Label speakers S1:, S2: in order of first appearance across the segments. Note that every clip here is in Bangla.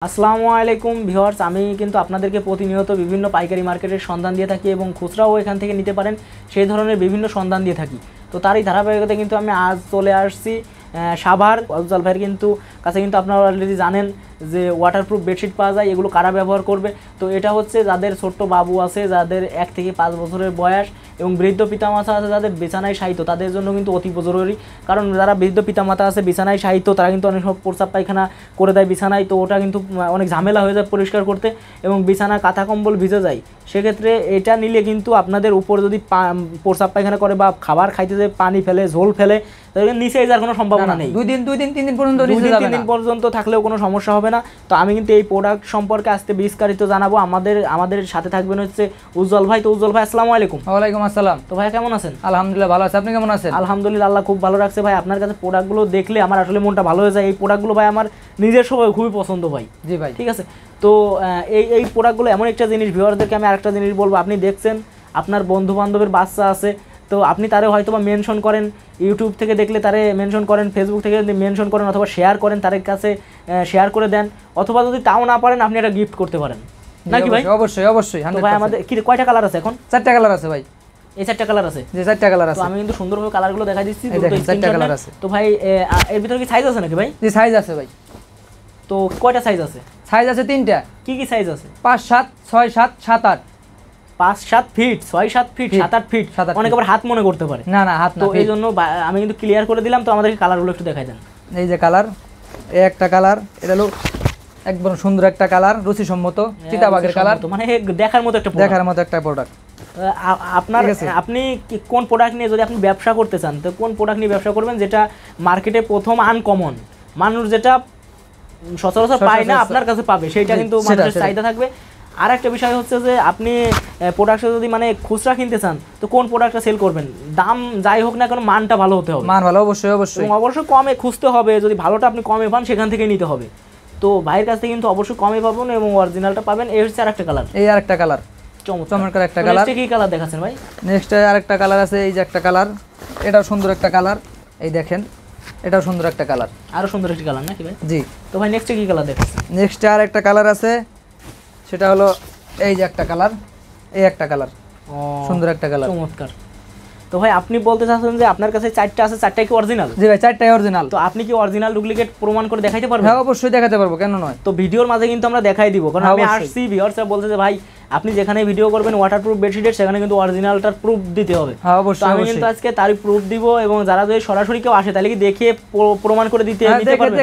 S1: আসসালামু আলাইকুম ভিউয়ার্স, আমি কিন্তু আপনাদেরকে প্রতিনিয়ত বিভিন্ন পাইকারি মার্কেটের সন্ধান দিয়ে থাকি এবং খুচরাও এখান থেকে নিতে পারেন সেই ধরনের বিভিন্ন সন্ধান দিয়ে থাকি। তো তারই ধারাবাহিকতায় কিন্তু আমি আজ চলে আসছি সাভার উজ্জ্বল ভাইয়ের কাছে। কিন্তু আপনারা অলরেডি জানেন যে ওয়াটারপ্রুফ বেডশিট পাওয়া যায়, এগুলো কারা ব্যবহার করবে। তো এটা হচ্ছে যাদের ছোট্ট বাবু আছে, যাদের 1 থেকে 5 বছরের বয়স এবং বৃদ্ধ পিতামাতা আছে যাদের বিছানায় শায়িত, তাদের জন্য কিন্তু অতি জরুরি। কারণ যারা বৃদ্ধ পিতামাতা আছে বিছানায় শায়িত, তারা কিন্তু অনেক সব প্রস্রাব পায়খানা করে দেয় বিছানায়, তো ওটা কিন্তু অনেক ঝামেলা হয়ে যায় পরিষ্কার করতে এবং বিছানা কাঁথা কম্বল ভিজে যায়। সেক্ষেত্রে এটা নিলে কিন্তু আপনাদের উপর যদি প্রস্রাব পায়খানা করে বা খাবার খাইতে যে পানি ফেলে, ঝোল ফেলে, তাহলে নিচে যাওয়ার কোনো সম্ভাবনা নেই।
S2: 2 দিন 3 দিন পর্যন্ত
S1: 2 দিন 3 দিন পর্যন্ত থাকলেও কোনো সমস্যা হবে না। তো আমি কিন্তু এই প্রোডাক্ট সম্পর্কে আজকে বিস্তারিত জানাবো। আমাদের সাথে থাকবেন হচ্ছে উজ্জ্বল ভাই। তো উজ্জ্বল ভাই আসসালামু আলাইকুম।
S2: ওয়ালাইকুম আসসালাম।
S1: তো ভাই কেমন আছেন?
S2: আলহামদুলিল্লাহ ভালো আছি, আপনি কেমন আছেন?
S1: আলহামদুলিল্লাহ, আল্লাহ খুব ভালো রাখছে ভাই। আপনার কাছে প্রোডাক্টগুলো দেখলে আমার আসলে মনটা ভালো হয়ে যায়। এই প্রোডাক্টগুলো ভাই আমার নিজের সবাই খুবই পছন্দ ভাই।
S2: জি ভাই,
S1: ঠিক আছে। তো এই প্রোডাক্টগুলো এমন একটা জিনিস, ভিউয়ারদেরকে আমি আরেকটা জিনিস বলবো। আপনি দেখছেন আপনার বন্ধু বান্ধবের বাচ্চা আছে, তো আপনি তারে হয়তো বা মেনশন করেন, ইউটিউব থেকে দেখলে তারে মেনশন করেন, ফেসবুক থেকে মেনশন করেন, অথবা শেয়ার করেন, তার কাছে শেয়ার করে দেন, অথবা যদি তাও না পারেন আপনি একটা গিফট করতে পারেন নাকি ভাই?
S2: অবশ্যই অবশ্যই।
S1: তো ভাই আমাদের কি কয়টা কালার আছে এখন?
S2: 4টা কালার আছে ভাই।
S1: এই 4টা কালার আছে?
S2: যে 4টা কালার আছে।
S1: তো আমি কিন্তু সুন্দরভাবে কালারগুলো দেখাই দিচ্ছি।
S2: দেখেন 4টা কালার আছে।
S1: তো ভাই এর ভিতরে কি সাইজ আছে নাকি ভাই?
S2: জি সাইজ আছে ভাই।
S1: তো কয়টা সাইজ আছে?
S2: সাইজ আছে 3টা।
S1: কি কি সাইজ আছে?
S2: 5, 7, 6, 7, 7, 8।
S1: 5, 7 ফিট, 6, 7 ফিট, 7, 8 ফিট। অনেকে আবার হাত মনে করতে পারে।
S2: না না, হাত না।
S1: তো এই জন্য আমি কিন্তু ক্লিয়ার করে দিলাম। তো আমাদেরকে কালারগুলো একটু দেখাই দেন।
S2: এই যে কালার, এই একটা কালার, এটা হলো একদম সুন্দর একটা কালার, রুচিসম্মত চিতাবাগের কালার,
S1: মানে দেখার মতো একটা
S2: প্রোডাক্ট।
S1: আপনি কোন প্রোডাক্ট নিয়ে যদি আপনি ব্যবসা করতে চান, তো কোন প্রোডাক্ট নিয়ে ব্যবসা করবেন যেটা মার্কেটে প্রথম আনকমন, মানুষ যেটা সচরাচর পায় না আপনার কাছে পাবে, সেটা কিন্তু মানুষের চাহিদা থাকবে। আর একটা বিষয় হচ্ছে যে আপনি প্রোডাক্টটা যদি মানে খুচরা কিনতে চান, তো কোন প্রোডাক্টটা সেল করবেন, দাম যাই হোক না কেন মানটা ভালো হতে হবে।
S2: মান ভালো, অবশ্যই অবশ্যই।
S1: এবং অবশ্যই কমে খুঁজতে হবে, যদি ভালোটা আপনি কমে পান সেখান থেকে নিতে হবে। তো ভাইয়ের কাছ থেকে কিন্তু অবশ্যই কমে পাবেন এবং অরিজিনালটা পাবেন। এই হচ্ছে আরেকটা কালার।
S2: এই আরেকটা কালার, চমৎকার একটা কালার।
S1: নেক্সট কি কালার দেখাচ্ছেন ভাই?
S2: নেক্সট আরেকটা কালার আছে, এই যে একটা কালার, এটাও সুন্দর একটা কালার। এই দেখেন, এটাও সুন্দর একটা কালার,
S1: আরো সুন্দর একটা কালার নাকি ভাই?
S2: জি।
S1: তো ভাই নেক্সট কি কালার দেখাচ্ছেন?
S2: নেক্সট আরেকটা কালার আছে, সেটা হলো এই যে একটা কালার, এই একটা কালার, সুন্দর একটা কালার,
S1: চমৎকার। তো ভাই আপনি বলতে চাচ্ছেন যে আপনার কাছে 4টা আছে, 4টাই কি অরিজিনাল?
S2: জি ভাই, 4টাই অরিজিনাল।
S1: তো আপনি কি অরিজিনাল ডুপ্লিকেট প্রমাণ করে দেখাইতে পারবেন?
S2: হ্যাঁ অবশ্যই দেখাতে পারবো, কেন নয়।
S1: তো ভিডিওর মাঝে কিন্তু আমরা দেখাই দিব, কারণ আমি আসছি ভিউয়ার্সরা বলতে যে ভাই আপনি যেখানে ভিডিও করবেন ওয়াটারপ্রুফ বেডশিটের, সেখানে কিন্তু অরিজিনালটার প্রুফ দিতে হবে।
S2: হ্যাঁ অবশ্যই।
S1: আমি কিন্তু আজকে তারই প্রুফ দিব, এবং যারা যদি সরাসরি কেউ আসে তাহলে কি দেখে প্রমাণ করে নিতে পারবে?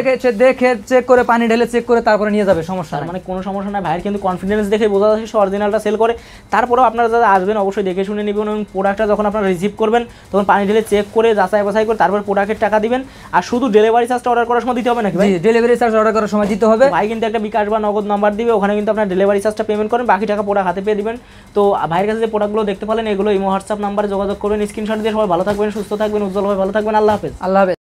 S2: দেখে চেক করে, পানি ঢেলে চেক করে তারপরে নিয়ে যাবে, সমস্যা নাই।
S1: মানে কোনো সমস্যা নাই। ভাইয়ের কিন্তু কনফিডেন্স দেখে বোঝা যাচ্ছে সে অরিজিনালটা সেল করে। তারপরেও আপনারা যারা আসবেন অবশ্যই দেখে শুনে নেবেন, এবং প্রোডাক্টটা যখন আপনারা রিসিভ করবেন তখন পানি ঢেলে চেক করে যাচাই বাছাই করে তারপর প্রোডাক্টের টাকা দিবেন। আর শুধু ডেলিভারি চার্জটা অর্ডার করার সময় দিতে হবে নাকি ভাই?
S2: জি, ডেলিভারি চার্জ অর্ডার করার সময় দিতে হবে।
S1: ভাই কিন্তু একটা বিকাশ বা নগদ নাম্বার দিবে, ওখানে কিন্তু আপনার ডেলিভারি চার্জটা পেমেন্ট করেন, বাকি টাকা প্রোডাক্ট হাতে পেয়ে দিবেন। তো ভাইয়ের কাছে যে প্রোডাক্টগুলো দেখতে পেলেন এগুলো ইমো হোয়াটসঅ্যাপ নাম্বারে যোগাযোগ করবেন, স্ক্রিনশট দিয়ে। সবাই ভালো থাকবেন, সুস্থ থাকবেন, উজ্জ্বল ভাবে ভালো থাকবেন। আল্লাহ হাফেজ।
S2: আল্লাহ হাফেজ।